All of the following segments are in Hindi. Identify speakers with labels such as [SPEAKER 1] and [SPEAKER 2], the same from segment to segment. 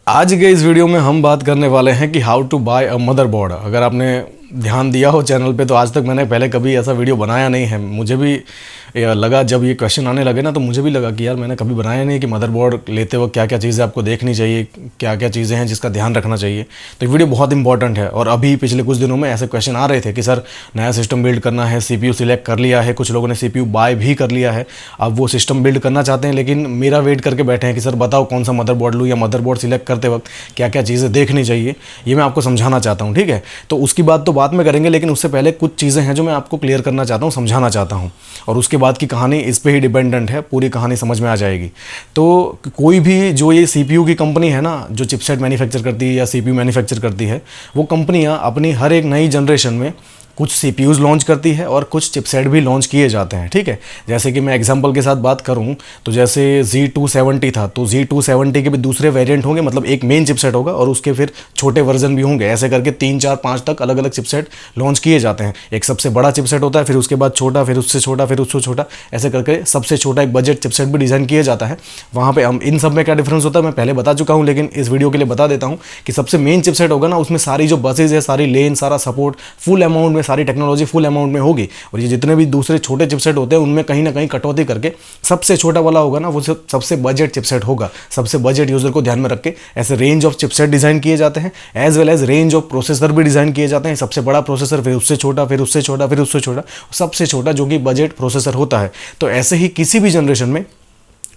[SPEAKER 1] आज के इस वीडियो में हम बात करने वाले हैं कि how to buy a motherboard. अगर आपने ध्यान दिया हो चैनल पे तो आज तक मैंने पहले कभी ऐसा वीडियो बनाया नहीं है। मुझे भी लगा, जब ये क्वेश्चन आने लगे ना तो मुझे भी लगा कि यार मैंने कभी बनाया नहीं कि मदरबोर्ड लेते वक्त क्या क्या चीज़ें आपको देखनी चाहिए, क्या क्या चीज़ें हैं जिसका ध्यान रखना चाहिए। तो वीडियो बहुत इंपॉर्टेंट है। और अभी पिछले कुछ दिनों में ऐसे क्वेश्चन आ रहे थे कि सर नया सिस्टम बिल्ड करना है, CPU सिलेक्ट कर लिया है, कुछ लोगों ने CPU बाय भी कर लिया है, अब वो सिस्टम बिल्ड करना चाहते हैं लेकिन मेरा वेट करके बैठे हैं कि सर बताओ कौन सा मदरबोर्ड लूँ या मदरबोर्ड सिलेक्ट करते वक्त क्या क्या चीज़ें देखनी चाहिए। ये मैं आपको समझाना चाहता हूँ, ठीक है। तो उसकी बात तो बाद में करेंगे, लेकिन उससे पहले कुछ चीज़ें हैं जो मैं आपको क्लियर करना चाहता हूँ, समझाना चाहता हूँ। और उसके बाद की कहानी इस पे ही डिपेंडेंट है, पूरी कहानी समझ में आ जाएगी। तो कोई भी जो ये CPU की कंपनी है ना, जो चिपसेट मैन्युफैक्चर करती है या CPU मैन्युफैक्चर करती है, वो कंपनियाँ अपनी हर एक नई जनरेशन में कुछ CPUs लॉन्च करती है और कुछ चिपसेट भी लॉन्च किए जाते हैं, ठीक है। जैसे कि मैं एग्जांपल के साथ बात करूं तो जैसे Z270 था, तो Z270 के भी दूसरे वेरिएंट होंगे, मतलब एक मेन चिपसेट होगा और उसके फिर छोटे वर्जन भी होंगे। ऐसे करके 3 4 5 तक अलग अलग चिपसेट लॉन्च किए जाते हैं। एक सबसे बड़ा चिपसेट होता है, फिर उसके बाद छोटा, फिर उससे छोटा, फिर उससे छोटा, ऐसे करके सबसे छोटा एक बजट चिपसेट भी डिज़ाइन किया जाता है। वहाँ पर हम इन सब में क्या डिफरेंस होता है मैं पहले बता चुका हूँ, लेकिन इस वीडियो के लिए बता देता हूँ कि सबसे मेन चिपसेट होगा ना, उसमें सारी जो बसेज है, सारी लेन, सारा सपोर्ट फुल अमाउंट में, सारी टेक्नोलॉजी फुल अमाउंट में होगी। और ये जितने भी दूसरे छोटे चिपसेट होते हैं उनमें कहीं ना कहीं कटौती करके सबसे छोटा वाला होगा ना, वो सबसे बजट चिपसेट होगा, सबसे बजट यूजर को ध्यान में रख के ऐसे रेंज ऑफ चिपसेट डिजाइन किए जाते हैं, as well as range of processor भी डिजाइन किए जाते हैं। सबसे बड़ा प्रोसेसर, फिर उससे छोटा, फिर उससे छोटा, फिर उससे छोटा, सबसे छोटा जो कि बजट प्रोसेसर होता है। तो ऐसे ही किसी भी जनरेशन में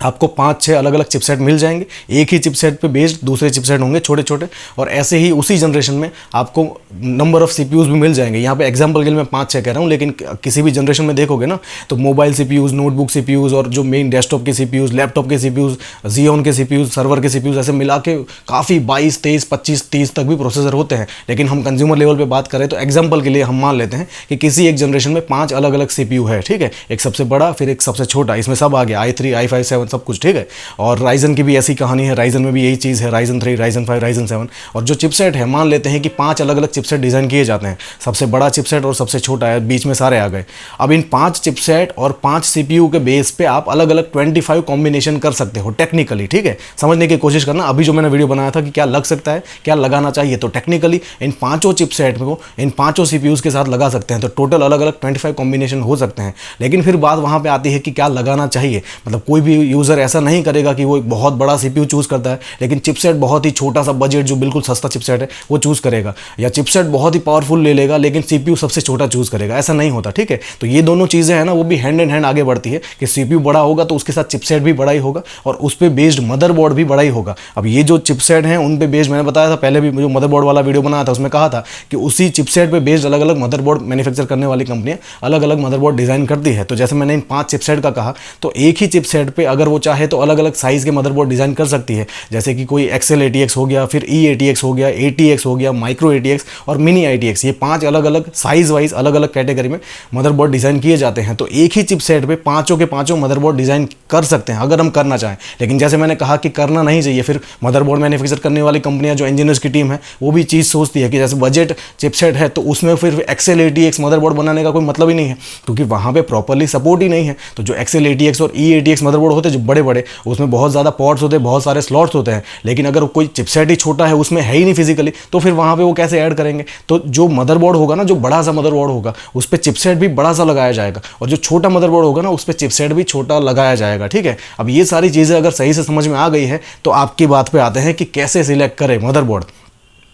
[SPEAKER 1] आपको 5-6 अलग अलग चिपसेट मिल जाएंगे। एक ही चिपसेट पे बेस्ड दूसरे चिपसेट होंगे छोटे छोटे, और ऐसे ही उसी जनरेशन में आपको नंबर ऑफ CPUs भी मिल जाएंगे। यहाँ पे एग्जांपल के लिए मैं 5-6 कह रहा हूँ, लेकिन किसी भी जनरेशन में देखोगे ना तो मोबाइल CPUs, नोटबुक CPUs और जो मेन डेस्कटॉप के CPUs, लैपटॉप के CPUs, Xeon के CPUs, सर्वर के CPUs, ऐसे मिला के काफ़ी 22, 23, 25, 30 तक भी प्रोसेसर होते हैं। लेकिन हम कंज्यूमर लेवल पर बात करें तो एग्जाम्पल के लिए हम मान लेते हैं कि किसी एक जनरेशन में 5 अलग अलग CPU है, ठीक है। एक सबसे बड़ा, फिर एक सबसे छोटा, इसमें सब आ गया, i3, i5, 7 सब कुछ, ठीक है। और राइजन की भी ऐसी कहानी है, राइजन में भी यही चीज़ है, राइजन 3, राइजन 5, राइजन 7। और जो चिपसेट है, मान लेते हैं कि 5 अलग अलग चिपसेट डिज़ाइन किए जाते हैं, सबसे बड़ा चिपसेट और सबसे छोटा है, बीच में सारे आ गए। अब इन 5 चिपसेट और 5 CPU के बेस पे आप अलग अलग 25 कॉम्बिनेशन कर सकते हो टेक्निकली, ठीक है। समझने की कोशिश करना, अभी जो मैंने वीडियो बनाया था कि क्या लग सकता है, क्या लगाना चाहिए, तो टेक्निकली इन 5 चिपसेट को इन 5 CPUs के साथ लगा सकते हैं, तो टोटल अलग अलग 25 कॉम्बिनेशन हो सकते हैं। लेकिन फिर बात वहाँ पर आती है कि क्या लगाना चाहिए। मतलब कोई भी यूज़र ऐसा नहीं करेगा कि वो एक बहुत बड़ा CPU चूज़ करता है लेकिन चिपसेट बहुत ही छोटा सा बजट जो बिल्कुल सस्ता चिपसेट है वो चूज़ करेगा, या चिपसेट बहुत ही पावरफुल ले लेगा लेकिन CPU सबसे छोटा चूज़ करेगा। ऐसा नहीं होता, ठीक है। तो ये दोनों चीज़ें हैं ना, वो भी हैंड इन हैंड आगे बढ़ती है कि CPU बड़ा होगा तो उसके साथ चिपसेट भी बड़ा ही होगा और उस पर बेस्ड मदरबोर्ड भी बड़ा ही होगा। अब ये जो चिपसेट हैं उन पे बेस्ड, मैंने बताया था पहले भी, जो मदरबोर्ड वाला वीडियो बनाया था उसमें कहा था कि उसी चिपसेट पे बेस्ड अलग अलग मदरबोर्ड मैन्युफैक्चर करने वाली कंपनियां अलग अलग मदरबोर्ड डिज़ाइन करती है। तो जैसे मैंने इन 5 चिपसेट का कहा, तो एक ही चिपसेट पे अगर वो चाहे तो अलग अलग साइज़ के मदरबोर्ड डिज़ाइन कर सकती है। जैसे कि कोई XL ATX हो गया, फिर E ATX हो गया, ATX हो गया, माइक्रो ATX और मिनी ITX, ये 5 अलग अलग साइज वाइज अलग अलग कैटेगरी में मदरबोर्ड डिज़ाइन किए जाते हैं। तो एक ही चिपसेट पे पांचों के पांचों मदरबोर्ड डिज़ाइन कर सकते हैं अगर हम करना चाहें। लेकिन जैसे मैंने कहा कि करना नहीं चाहिए, फिर मदरबोर्ड मैन्युफैक्चर करने वाली कंपनियां, जो इंजीनियर्स की टीम है, वो भी चीज़ सोचती है कि जैसे बजट चिपसेट है तो उसमें फिर XL ATX मदरबोर्ड बनाने का कोई मतलब ही नहीं है, क्योंकि वहाँ पर प्रॉपरली सपोर्ट ही नहीं है। तो जो XL ATX और E ATX मदरबोर्ड होते हैं जो बड़े बड़े, उसमें बहुत ज़्यादा पॉर्ट्स होते हैं, बहुत सारे स्लॉट्स होते हैं। लेकिन अगर कोई चिपसेट ही छोटा है, उसमें है ही नहीं फिजिकली, तो फिर वहाँ पे वो कैसे ऐड करेंगे। तो जो मदरबोर्ड होगा ना, जो बड़ा सा मदरबोर्ड होगा, उस पर चिपसेट भी बड़ा सा लगाया जाएगा, और जो छोटा मदरबोर्ड होगा ना, उस पर चिपसेट भी छोटा लगाया जाएगा, ठीक है। अब ये सारी चीज़ें अगर सही से समझ में आ गई है तो आपकी बात पे आते हैं कि कैसे सिलेक्ट करें मदरबोर्ड।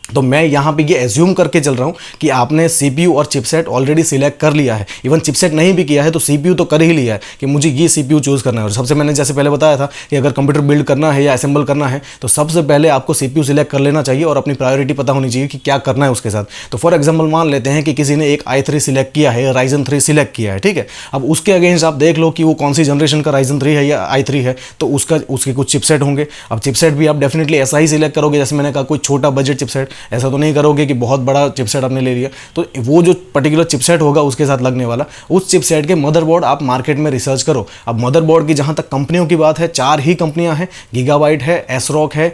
[SPEAKER 1] तो मैं यहाँ पे ये एज्यूम करके चल रहा हूँ कि आपने CPU और चिपसेट ऑलरेडी सिलेक्ट कर लिया है। इवन चिपसेट नहीं भी किया है तो CPU तो कर ही लिया है कि मुझे ये CPU चूज़ करना है। और सबसे मैंने जैसे पहले बताया था कि अगर कंप्यूटर बिल्ड करना है या असेंबल करना है तो सबसे पहले आपको CPU सिलेक्ट कर लेना चाहिए और अपनी प्रायोरिटी पता होनी चाहिए कि क्या करना है उसके साथ। तो फॉर एग्जाम्पल मान लेते हैं कि किसी ने एक i3 सिलेक्ट किया है, राइजन 3 सिलेक्ट किया है, ठीक है। अब उसके अगेंस्ट आप देख लो कि वो कौन सी जनरेशन का राइजन 3 है या i3 है, तो उसके कुछ चिपसेट होंगे। अब चिपसेट भी आप डेफिनेटली ऐसा ही सिलेक्ट करोगे, जैसे मैंने कहा कोई छोटा बजट चिपसेट, ऐसा तो नहीं करोगे कि बहुत बड़ा चिपसेट आपने ले लिया। तो वो जो पर्टिकुलर चिपसेट होगा उसके साथ लगने वाला, उस चिपसेट के मदरबोर्ड आप मार्केट में रिसर्च करो। अब मदरबोर्ड की जहाँ तक कंपनियों की बात है, 4 ही कंपनियाँ हैं, गीगाबाइट है, एसरॉक है,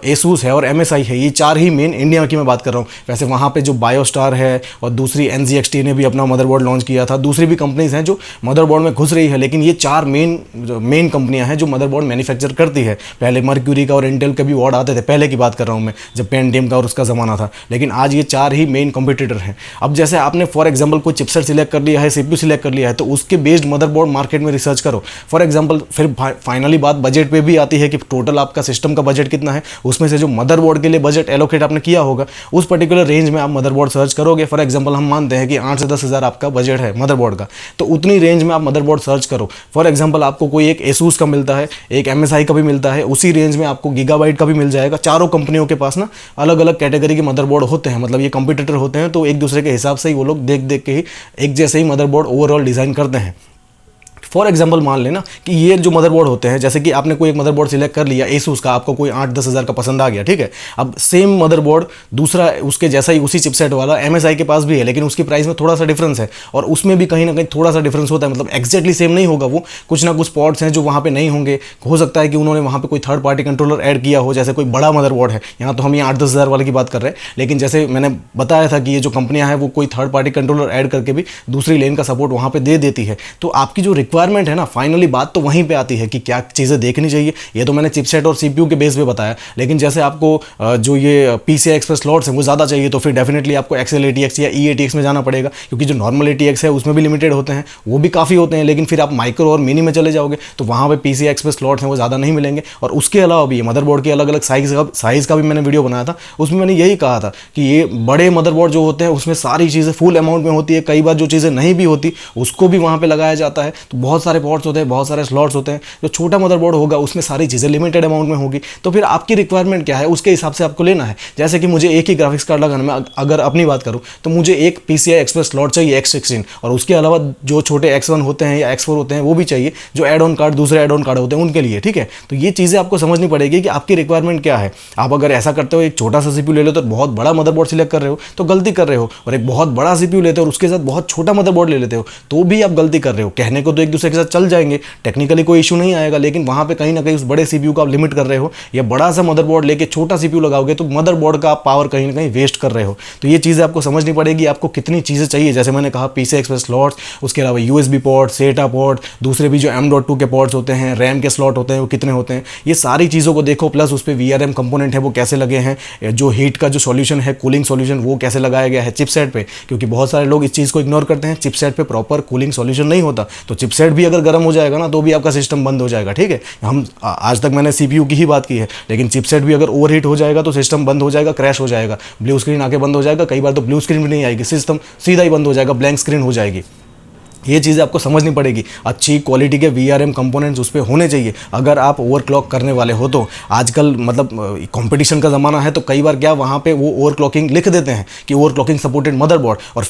[SPEAKER 1] एसूस है और MSI है। ये 4 ही मेन इंडिया की मैं बात कर रहा हूँ। वैसे वहाँ पे जो बायोस्टार है और दूसरी NZXT ने भी अपना मदरबोर्ड लॉन्च किया था, दूसरी भी कंपनीज हैं जो मदरबोर्ड में घुस रही है, लेकिन ये 4 मेन कंपनियां हैं जो मदरबोर्ड मैन्युफैक्चर करती है। पहले मर्क्यूरी का और इंटेल के भी बोर्ड आते थे, पहले की बात कर रहा हूँ मैं, जब पेंटियम का और उसका ज़माना था, लेकिन आज ये 4 ही मेन कॉम्पिटिटर हैं। अब जैसे आपने फॉर एग्जाम्पल कोई चिपसेट सिलेक्ट कर लिया है, CPU सिलेक्ट कर लिया है, तो उसके बेस्ड मदरबोर्ड मार्केट में रिसर्च करो। फॉर एग्जाम्पल फिर फाइनली बात बजट पे भी आती है कि टोटल आपका सिस्टम का बजट कितना है, उसमें से जो मदरबोर्ड के लिए बजट एलोकेट आपने किया होगा उस पर्टिकुलर रेंज में आप मदरबोर्ड सर्च करोगे। फॉर एग्जाम्पल हम मानते हैं कि 8 से 10 हज़ार आपका बजट है मदरबोर्ड का, तो उतनी रेंज में आप मदरबोर्ड सर्च करो। फॉर एग्जांपल आपको कोई एक एसूस का मिलता है, एक MSI का भी मिलता है, उसी रेंज में आपको गीगाबाइट का भी मिल जाएगा। चारों कंपनियों के पास ना अलग अलग कैटेगरी के मदरबोर्ड होते हैं, मतलब ये कंपटीटर होते हैं, तो एक दूसरे के हिसाब से ही वो लोग देख देख के ही एक जैसे ही मदरबोर्ड ओवरऑल डिज़ाइन करते हैं। फॉर एग्जाम्पल मान लेना कि ये जो मदरबोर्ड होते हैं, जैसे कि आपने कोई एक मदरबोर्ड सिलेक्ट कर लिया एसूस का, आपको कोई 8-10 हज़ार का पसंद आ गया, ठीक है। अब सेम मदरबोर्ड दूसरा उसके जैसा ही उसी चिपसेट वाला MSI के पास भी है, लेकिन उसकी प्राइस में थोड़ा सा डिफरेंस है और उसमें भी कहीं ना कहीं थोड़ा सा डिफरेंस होता है, मतलब एक्जैक्टली सेम नहीं होगा वो, कुछ ना कुछ पॉर्ट्स हैं जो वहाँ पे नहीं होंगे। हो सकता है कि उन्होंने वहाँ पे कोई थर्ड पार्टी कंट्रोलर ऐड किया हो, जैसे कोई बड़ा मदरबोर्ड है, यहाँ तो हम ये 8-10 हज़ार वाले की बात कर रहे हैं, लेकिन जैसे मैंने बताया था कि ये जो कंपनियाँ हैं वो कोई थर्ड पार्टी कंट्रोलर ऐड करके भी दूसरी लेन का सपोर्ट वहाँ पे दे देती है। तो आपकी जो रिक्वायरमेंट है ना, फाइनली बात तो वहीं पे आती है कि क्या चीज़ें देखनी चाहिए। ये तो मैंने चिपसेट और CPU के बेस पे बताया, लेकिन जैसे आपको जो ये PCI Express स्लॉट्स हैं वो ज़्यादा चाहिए, तो फिर डेफिनेटली आपको XL-ATX या E-ATX में जाना पड़ेगा, क्योंकि जो नॉर्मल ATX है उसमें भी लिमिटेड होते हैं, वो भी काफ़ी होते हैं, लेकिन फिर आप माइक्रो और मिनी में चले जाओगे तो वहाँ पे PCI Express स्लॉट्स हैं वो ज़्यादा नहीं मिलेंगे। और उसके अलावा भी मदरबोर्ड के अलग अलग साइज़ का भी मैंने वीडियो बनाया था, उसमें मैंने यही कहा था कि ये बड़े मदरबोर्ड जो होते हैं उसमें सारी चीज़ें फुल अमाउंट में होती है, कई बार जो चीज़ें नहीं भी होती उसको भी वहाँ पर लगाया जाता है। तो बहुत सारे पोर्ट्स होते हैं, बहुत सारे स्लॉट्स होते हैं। जो छोटा मदरबोर्ड होगा उसमें सारी चीज़ें लिमिटेड अमाउंट में होगी, तो फिर आपकी रिक्वायरमेंट क्या है उसके हिसाब से आपको लेना है। जैसे कि मुझे एक ही ग्राफिक्स कार्ड लगाना, मैं अगर अपनी बात करूं तो मुझे एक PCI Express स्लॉट चाहिए X16, और उसके अलावा जो छोटे X1 होते हैं या X4 होते हैं वो भी चाहिए, जो एड ऑन कार्ड दूसरे एड ऑन कार्ड होते हैं उनके लिए, ठीक है। तो ये चीज़ें आपको समझनी पड़ेगी कि आपकी रिक्वायरमेंट क्या है। आप अगर ऐसा करते हो एक छोटा सा CPU ले लो तो बहुत बड़ा मदरबोर्ड सिलेक्ट कर रहे हो तो गलती कर रहे हो, और एक बहुत बड़ा CPU लेते हो और उसके साथ बहुत छोटा मदरबोर्ड ले लेते हो तो भी आप गलती कर रहे हो। कहने को तो एक दूसरे के साथ चल जाएंगे, टेक्निकली कोई इशू नहीं आएगा, लेकिन वहाँ पे कहीं ना कहीं उस बड़े CPU को आप लिमिट कर रहे हो, या बड़ा सा मदरबोर्ड लेके छोटा CPU लगाओगे तो मदरबोर्ड का आप पावर कहीं ना कहीं वेस्ट कर रहे हो। तो ये चीज़ें आपको समझनी पड़ेगी, आपको कितनी चीज़ें चाहिए। जैसे मैंने कहा PCI Express स्लॉट्स, उसके अलावा USB पोर्ट, SATA पोर्ट, दूसरे भी जो M.2 के पोर्ट्स होते हैं, रैम के स्लॉट होते हैं वो कितने होते हैं, ये सारी चीज़ों को देखो। प्लस उस पर VRM कंपोनेंट है वो कैसे लगे हैं, जो हीट का जो सॉल्यूशन है, कूलिंग सॉल्यूशन वो कैसे लगाया गया है चिपसेट पे, क्योंकि बहुत सारे लोग इस चीज़ को इग्नोर करते हैं। चिपसेट पे प्रॉपर कूलिंग सॉल्यूशन नहीं होता, तो चिपसेट भी अगर गर्म हो जाएगा ना तो भी आपका सिस्टम बंद हो जाएगा, ठीक है। हम आज तक मैंने CPU की ही बात की है, लेकिन चिपसेट भी अगर ओवरहीट हो जाएगा तो सिस्टम बंद हो जाएगा, क्रैश हो जाएगा, ब्लू स्क्रीन आके बंद हो जाएगा। कई बार तो ब्लू स्क्रीन भी नहीं आएगी, सिस्टम सीधा ही बंद हो जाएगा, ब्लैंक स्क्रीन हो जाएगी। ये चीज़ें आपको समझनी पड़ेगी। अच्छी क्वालिटी के VRM कंपोनेंट्स उस पर होने चाहिए अगर आप ओवरक्लॉक करने वाले हो तो। आजकल मतलब कंपटीशन का ज़माना है, तो कई बार क्या वहाँ पे वो ओवरक्लॉकिंग लिख देते हैं कि ओवरक्लॉकिंग सपोर्टेड मदरबोर्ड, और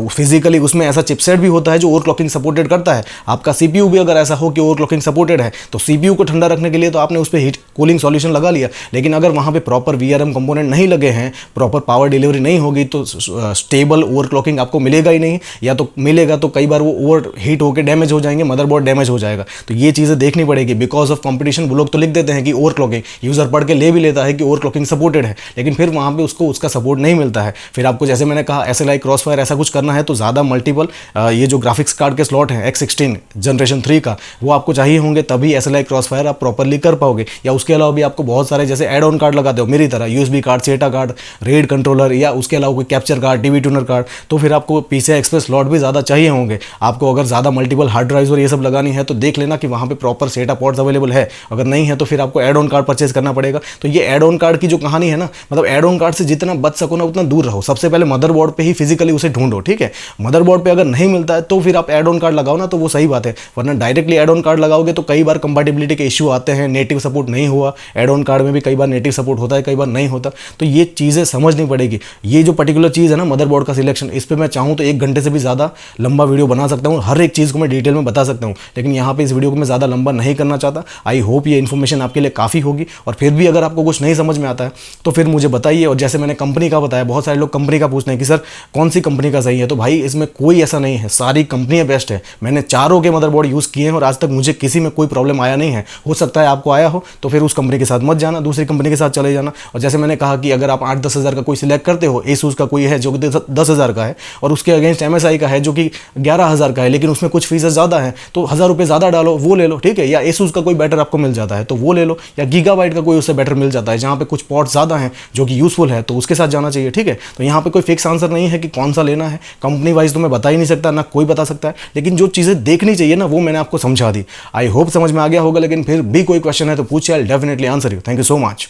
[SPEAKER 1] फिजिकली उसमें ऐसा चिपसेट भी होता है जो ओवरक्लॉकिंग सपोर्टेड करता है। आपका CPU भी अगर ऐसा हो कि ओवरक्लॉकिंग सपोर्टेड है तो CPU को ठंडा रखने के लिए तो आपने उस पर हीट कूलिंग सॉल्यूशन लगा लिया, लेकिन अगर वहाँ पर प्रॉपर VRM कंपोनेंट नहीं लगे हैं, प्रॉपर पावर डिलीवरी नहीं होगी तो स्टेबल ओवरक्लॉकिंग आपको मिलेगा ही नहीं, या तो मिलेगा तो कई बार वो ओवर हीट होकर डैमेज हो जाएंगे, मदरबोर्ड डैमेज हो जाएगा। तो ये चीज़ें देखनी पड़ेगी। बिकॉज ऑफ कंपटीशन वो लोग तो लिख देते हैं कि ओवरक्लॉकिंग, यूज़र पढ़ के ले भी लेता है कि ओवरक्लॉकिंग सपोर्टेड है, लेकिन फिर वहाँ पे उसको उसका सपोर्ट नहीं मिलता है। फिर आपको जैसे मैंने कहा SLI क्रॉसफायर ऐसा कुछ करना है तो ज़्यादा मल्टीपल ये जो ग्राफिक्स कार्ड के स्लॉट हैं X16 जनरेशन 3 का वो आपको चाहिए होंगे, तभी SLI क्रॉसफायर आप प्रॉपरली कर पाओगे। या उसके अलावा भी आपको बहुत सारे जैसे एड ऑन कार्ड लगाते हो मेरी तरह, USB card, SATA card, red controller, या उसके अलावा कोई capture card, TV tuner card, तो फिर आपको PCI Express स्लॉट भी ज़्यादा चाहिए होंगे। आपको अगर ज़्यादा मल्टीपल हार्ड ड्राइव्स और ये सब लगानी है तो देख लेना कि वहाँ पे प्रॉपर SATA पोर्ट्स अवेलेबल है। अगर नहीं है तो फिर आपको एड ऑन कार्ड परचेज करना पड़ेगा। तो ये एड ऑन कार्ड की जो कहानी है ना, मतलब एड ऑन कार्ड से जितना बच सको ना उतना दूर रहो। सबसे पहले मदरबोर्ड पे ही फिजिकली उसे ढूंढो, ठीक है। मदरबोर्ड पे अगर नहीं मिलता है तो फिर आप एड ऑन कार्ड लगाओ ना, तो वो सही बात है, वरना डायरेक्टली एड ऑन कार्ड लगाओगे तो कई बार कंपैटिबिलिटी के इश्यू आते हैं, नेटिव सपोर्ट नहीं हुआ। एड ऑन कार्ड में भी कई बार नेटिव सपोर्ट होता है, कई बार नहीं होता। तो ये चीज़ें समझनी पड़ेगी। ये जो पर्टिकुलर चीज़ है ना मदरबोर्ड का सिलेक्शन, इस पर मैं चाहूँ तो 1 घंटे से भी ज़्यादा लंबा वीडियो बना बना सकता हूँ, हर एक चीज़ को मैं डिटेल में बता सकता हूँ, लेकिन यहाँ पे इस वीडियो को मैं ज़्यादा लंबा नहीं करना चाहता। आई होप ये इन्फॉर्मेशन आपके लिए काफ़ी होगी, और फिर भी अगर आपको कुछ नहीं समझ में आता है तो फिर मुझे बताइए। और जैसे मैंने कंपनी का बताया, बहुत सारे लोग कंपनी का पूछते हैं कि सर कौन सी कंपनी का सही है, तो भाई इसमें कोई ऐसा नहीं है, सारी कंपनियाँ बेस्ट है। मैंने चारों के मदरबोर्ड यूज़ किए हैं और आज तक मुझे किसी में कोई प्रॉब्लम आया नहीं है। हो सकता है आपको आया हो, तो फिर उस कंपनी के साथ मत जाना, दूसरी कंपनी के साथ चले जाना। और जैसे मैंने कहा कि अगर आप 8-10 हज़ार का कोई सिलेक्ट करते हो, एसूस का कोई है जो कि 10 हज़ार का है, और उसके अगेंस्ट MSI का है जो कि 11 हज़ार का है, लेकिन उसमें कुछ फीसेस ज़्यादा है, तो 1000 रुपये ज़्यादा डालो, वो ले लो, ठीक है। या एसूस का कोई बेटर आपको मिल जाता है तो वो ले लो, या गीगाबाइट का कोई उससे बेटर मिल जाता है जहाँ पे कुछ पॉट ज़्यादा हैं जो कि यूज़फुल है, तो उसके साथ जाना चाहिए, ठीक है। तो यहाँ पे कोई फिक्स आंसर नहीं है कि कौन सा लेना है, कंपनी वाइज तो मैं बता ही नहीं सकता, ना कोई बता सकता है, लेकिन जो चीज़ें देखनी चाहिए ना वो मैंने आपको समझा दी। आई होप समझ में आ गया होगा, लेकिन फिर भी कोई क्वेश्चन है तो पूछिए, I will definitely answer you. Thank you so much.